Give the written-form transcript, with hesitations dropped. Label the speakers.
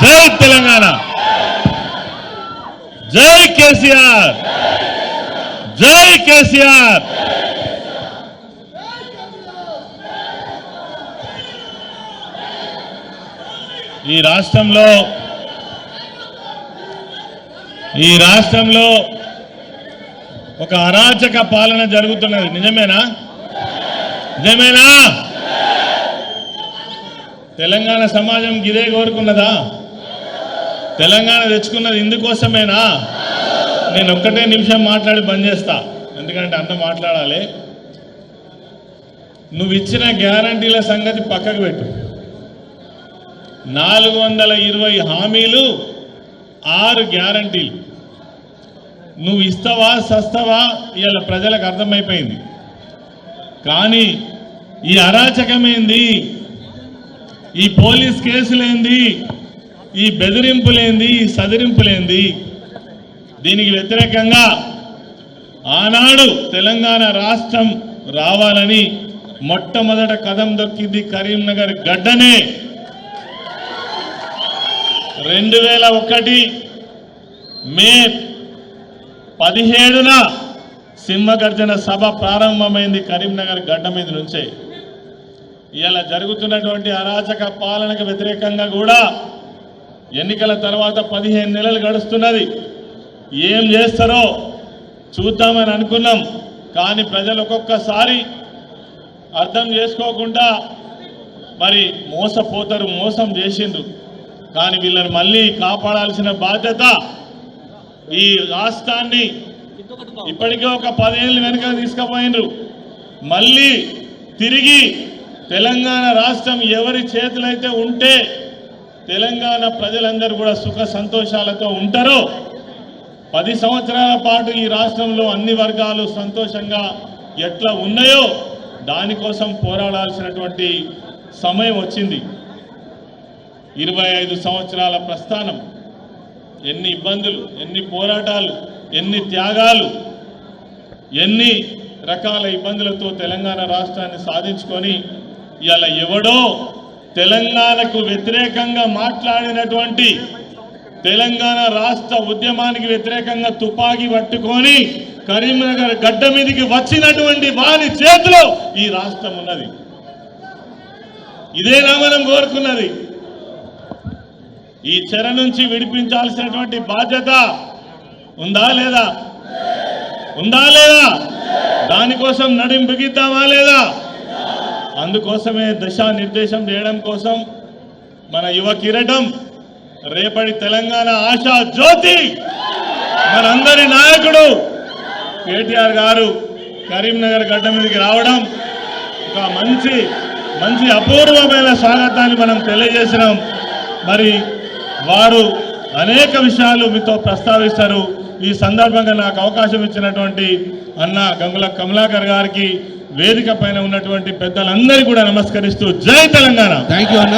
Speaker 1: జై తెలంగాణ, జై కేసీఆర్, జై కేసీఆర్. ఈ రాష్ట్రంలో ఒక అరాచక పాలన జరుగుతున్నది. నిజమేనా? తెలంగాణ సమాజం గిదే కోరుకున్నదా? తెలంగాణ తెచ్చుకున్నది ఇందుకోసమేనా? నేను ఒక్కటే నిమిషం మాట్లాడి బంద్ చేస్తా, ఎందుకంటే అన్న మాట్లాడాలి. నువ్వు ఇచ్చిన గ్యారంటీల సంగతి పక్కకు పెట్టు. 420 హామీలు, 6 గ్యారంటీలు. నువ్వు ఇస్తావా సస్తావా ఇవాళ ప్రజలకు అర్థమైపోయింది. కానీ ఈ అరాచకమేంది, ఈ పోలీస్ కేసులేంది, ఈ బెదిరింపులేంది, ఈ సదిరింపులేంది? దీనికి వ్యతిరేకంగా ఆనాడు తెలంగాణ రాష్ట్రం రావాలని మొట్టమొదట కదం దొక్కింది కరీంనగర్ గడ్డనే. 2001 మే 17న సింహగర్జన సభ ప్రారంభమైంది కరీంనగర్ గడ్డ మీద నుంచే. ఇలా జరుగుతున్నటువంటి అరాచక పాలనకు వ్యతిరేకంగా కూడా ఎన్నికల తర్వాత 15 నెలలు గడుస్తున్నది. ఏం చేస్తారో చూద్దామని అనుకున్నాం. కానీ ప్రజలు ఒక్కొక్కసారి అర్థం చేసుకోకుండా మరి మోసపోతారు, మోసం చేసిండ్రు. కానీ వీళ్ళని మళ్ళీ కాపాడాల్సిన బాధ్యత ఈ రాష్ట్రాన్ని ఇప్పటికే ఒక 10 ఏళ్ళు వెనుక తీసుకుపోయినరు. మళ్ళీ తిరిగి తెలంగాణ రాష్ట్రం ఎవరి చేతులైతే ఉంటే తెలంగాణ ప్రజలందరూ కూడా సుఖ సంతోషాలతో ఉంటారో, 10 సంవత్సరాల పాటు ఈ రాష్ట్రంలో అన్ని వర్గాలు సంతోషంగా ఎట్లా ఉన్నాయో దానికోసం పోరాడాల్సినటువంటి సమయం వచ్చింది. 25 సంవత్సరాల ప్రస్థానం, ఎన్ని ఇబ్బందులు, ఎన్ని పోరాటాలు, ఎన్ని త్యాగాలు, ఎన్ని రకాల ఇబ్బందులతో తెలంగాణ రాష్ట్రాన్ని సాధించుకొని ఇవాళ ఎవడో తెలంగాణకు వ్యతిరేకంగా మాట్లాడినటువంటి, తెలంగాణ రాష్ట్ర ఉద్యమానికి వ్యతిరేకంగా తుపాకీ పట్టుకొని కరీంనగర్ గడ్డ మీదకి వచ్చినటువంటి వారి చేతిలో ఈ రాష్ట్రం ఉన్నది. ఇదేనా మనం కోరుకున్నది? ఈ చెర నుంచి విడిపించాల్సినటువంటి బాధ్యత ఉందా లేదా? దానికోసం నడుం బిగిద్దామా లేదా? అందుకోసమే దిశానిర్దేశం చేయడం కోసం మన యువ కిరీటం, రేపటి తెలంగాణ ఆశా జ్యోతి, మనందరి నాయకుడు కేటీఆర్ గారు కరీంనగర్ గడ్డ మీదకి రావడం ఒక మంచి అపూర్వమైన స్వాగతాన్ని మనం తెలియజేసినాం. మరి వారు అనేక విషయాలు మీతో ప్రస్తావిస్తారు. ఈ సందర్భంగా నాకు అవకాశం ఇచ్చినటువంటి అన్న గంగుల కమలాకర్ గారికి, వేదిక పైన ఉన్నటువంటి పెద్దలందరికీ కూడా నమస్కరిస్తూ జై తెలంగాణ.
Speaker 2: థ్యాంక్ యూ అన్న.